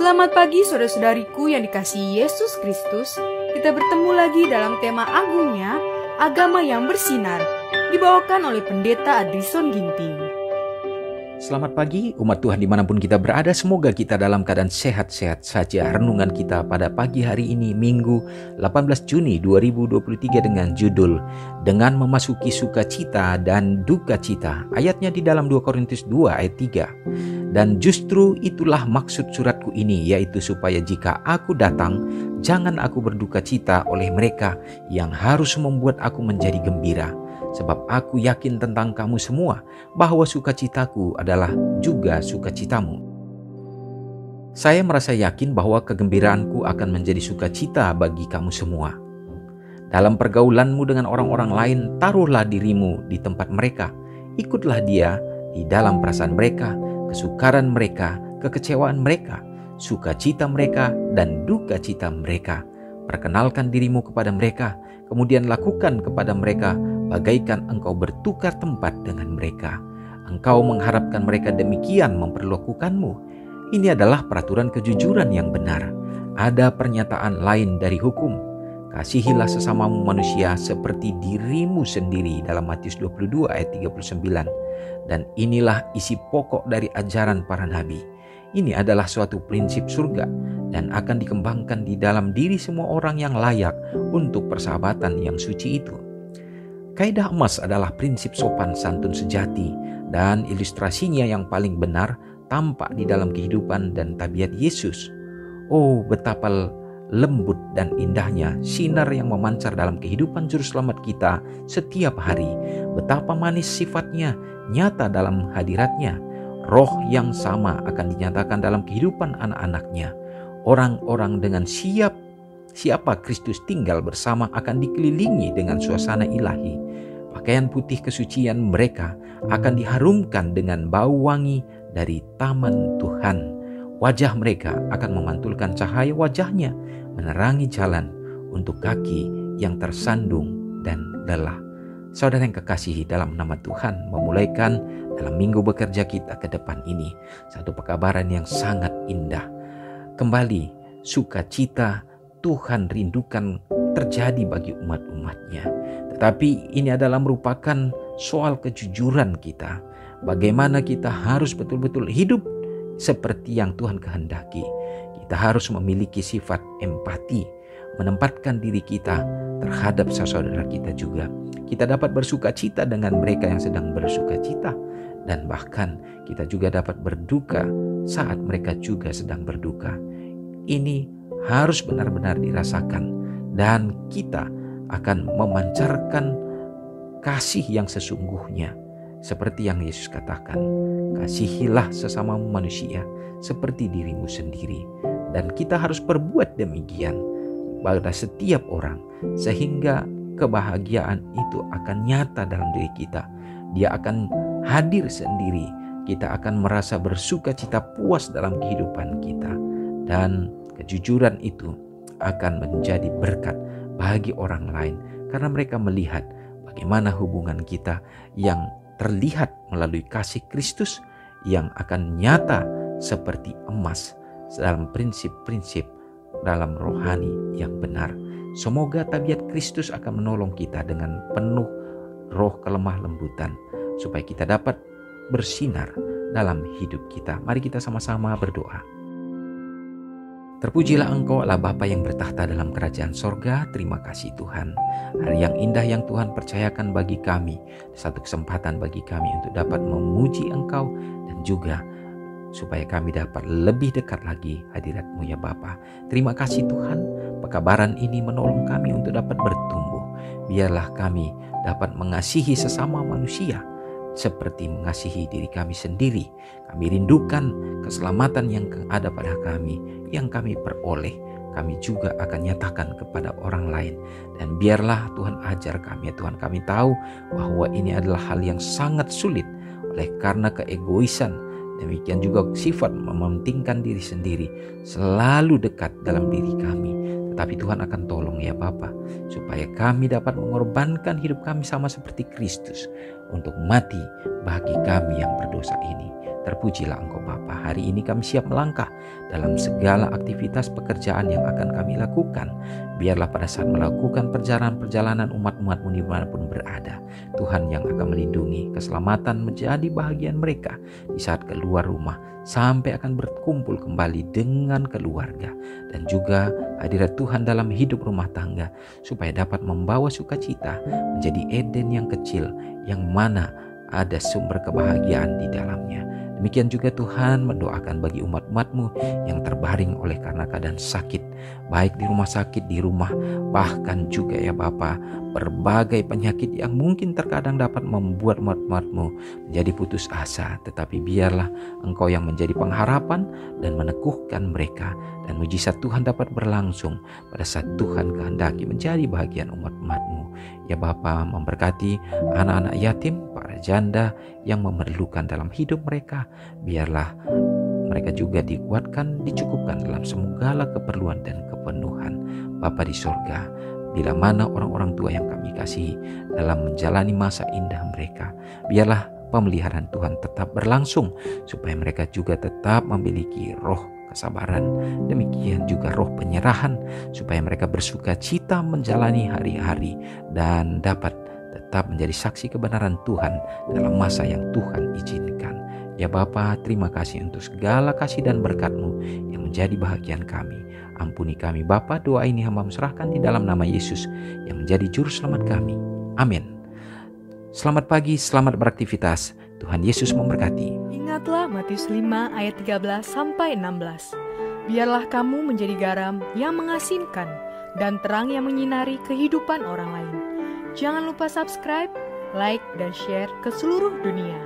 Selamat pagi saudara-saudariku yang dikasihi Yesus Kristus. Kita bertemu lagi dalam tema agungnya, agama yang bersinar, dibawakan oleh Pendeta Adrison Ginting. Selamat pagi umat Tuhan dimanapun kita berada, semoga kita dalam keadaan sehat-sehat saja. Renungan kita pada pagi hari ini Minggu 18 Juni 2023 dengan judul Dengan Memasuki Sukacita dan Dukacita. Ayatnya di dalam 2 Korintus 2 ayat 3. Dan justru itulah maksud suratku ini, yaitu supaya jika aku datang, jangan aku berduka cita oleh mereka yang harus membuat aku menjadi gembira. Sebab aku yakin tentang kamu semua, bahwa sukacitaku adalah juga sukacitamu. Saya merasa yakin bahwa kegembiraanku akan menjadi sukacita bagi kamu semua. Dalam pergaulanmu dengan orang-orang lain, taruhlah dirimu di tempat mereka. Ikutlah dia di dalam perasaan mereka, kesukaran mereka, kekecewaan mereka, sukacita mereka, dan dukacita mereka. Perkenalkan dirimu kepada mereka, kemudian lakukan kepada mereka bagaikan engkau bertukar tempat dengan mereka. Engkau mengharapkan mereka demikian memperlakukanmu. Ini adalah peraturan kejujuran yang benar. Ada pernyataan lain dari hukum. Kasihilah sesamamu manusia seperti dirimu sendiri dalam Matius 22 ayat 39. Dan inilah isi pokok dari ajaran para nabi. Ini adalah suatu prinsip surga dan akan dikembangkan di dalam diri semua orang yang layak untuk persahabatan yang suci itu. Kaidah emas adalah prinsip sopan santun sejati, dan ilustrasinya yang paling benar tampak di dalam kehidupan dan tabiat Yesus. Oh, betapa lembut dan indahnya sinar yang memancar dalam kehidupan juru selamat kita setiap hari. Betapa manis sifatnya nyata dalam hadiratnya. Roh yang sama akan dinyatakan dalam kehidupan anak-anaknya. Orang-orang dengan siapa Kristus tinggal bersama akan dikelilingi dengan suasana ilahi. Pakaian putih kesucian mereka akan diharumkan dengan bau wangi dari taman Tuhan. Wajah mereka akan memantulkan cahaya wajahnya, menerangi jalan untuk kaki yang tersandung dan lelah. Saudara yang kekasihi dalam nama Tuhan, memulaikan dalam minggu bekerja kita ke depan ini satu pekabaran yang sangat indah. Kembali sukacita Tuhan rindukan terjadi bagi umat-umatnya. Tetapi ini adalah merupakan soal kejujuran kita. Bagaimana kita harus betul-betul hidup seperti yang Tuhan kehendaki. Kita harus memiliki sifat empati, menempatkan diri kita terhadap saudara kita juga. Kita dapat bersukacita dengan mereka yang sedang bersukacita. Dan bahkan kita juga dapat berduka saat mereka juga sedang berduka. Ini harus benar-benar dirasakan, dan kita akan memancarkan kasih yang sesungguhnya. Seperti yang Yesus katakan, kasihilah sesamamu manusia seperti dirimu sendiri. Dan kita harus berbuat demikian pada setiap orang, sehingga kebahagiaan itu akan nyata dalam diri kita. Dia akan hadir sendiri. Kita akan merasa bersukacita puas dalam kehidupan kita. Dan kejujuran itu akan menjadi berkat bagi orang lain, karena mereka melihat bagaimana hubungan kita yang terlihat melalui kasih Kristus yang akan nyata seperti emas dalam prinsip-prinsip dalam rohani yang benar. Semoga tabiat Kristus akan menolong kita dengan penuh roh kelemah lembutan, supaya kita dapat bersinar dalam hidup kita. Mari kita sama-sama berdoa. Terpujilah Engkau Allah Bapa yang bertahta dalam kerajaan sorga. Terima kasih Tuhan. Hari yang indah yang Tuhan percayakan bagi kami. Satu kesempatan bagi kami untuk dapat memuji Engkau, dan juga supaya kami dapat lebih dekat lagi hadirat-Mu ya Bapa. Terima kasih Tuhan. Pekabaran ini menolong kami untuk dapat bertumbuh. Biarlah kami dapat mengasihi sesama manusia seperti mengasihi diri kami sendiri. Kami rindukan keselamatan yang ada pada kami, yang kami peroleh. Kami juga akan nyatakan kepada orang lain. Dan biarlah Tuhan ajar kami ya Tuhan. Kami tahu bahwa ini adalah hal yang sangat sulit oleh karena keegoisan. Demikian juga sifat mementingkan diri sendiri selalu dekat dalam diri kami. Tetapi Tuhan akan tolong ya Bapa, supaya kami dapat mengorbankan hidup kami sama seperti Kristus untuk mati bagi kami yang berdosa ini. Terpujilah Engkau Bapa. Hari ini kami siap melangkah dalam segala aktivitas pekerjaan yang akan kami lakukan. Biarlah pada saat melakukan perjalanan umat-umat-Mu dimanapun berada, Tuhan yang akan melindungi, keselamatan menjadi bahagian mereka di saat keluar rumah, sampai akan berkumpul kembali dengan keluarga. Dan juga hadirat Tuhan dalam hidup rumah tangga, supaya dapat membawa sukacita menjadi Eden yang kecil, yang mana ada sumber kebahagiaan di dalamnya. Demikian juga Tuhan mendoakan bagi umat-umat-Mu yang terbaring oleh karena keadaan sakit, baik di rumah sakit, di rumah, bahkan juga ya Bapa, berbagai penyakit yang mungkin terkadang dapat membuat umat-umat-Mu menjadi putus asa. Tetapi biarlah Engkau yang menjadi pengharapan dan meneguhkan mereka, dan mujizat Tuhan dapat berlangsung pada saat Tuhan kehendaki menjadi bahagian umat-umat-Mu. Ya Bapa, memberkati anak-anak yatim, para janda yang memerlukan dalam hidup mereka. Biarlah mereka juga dikuatkan, dicukupkan dalam segala keperluan dan kepenuhan Bapa di sorga. Bila mana orang-orang tua yang kami kasihi dalam menjalani masa indah mereka, biarlah pemeliharaan Tuhan tetap berlangsung, supaya mereka juga tetap memiliki roh kesabaran, demikian juga roh penyerahan, supaya mereka bersuka cita menjalani hari-hari dan dapat tetap menjadi saksi kebenaran Tuhan dalam masa yang Tuhan izinkan. Ya Bapa, terima kasih untuk segala kasih dan berkat-Mu yang menjadi bahagian kami. Ampuni kami Bapa, doa ini hamba serahkan di dalam nama Yesus yang menjadi juru selamat kami. Amin. Selamat pagi, selamat beraktivitas. Tuhan Yesus memberkati. Ingatlah Matius 5 ayat 13-16. Biarlah kamu menjadi garam yang mengasinkan dan terang yang menyinari kehidupan orang lain. Jangan lupa subscribe, like, dan share ke seluruh dunia.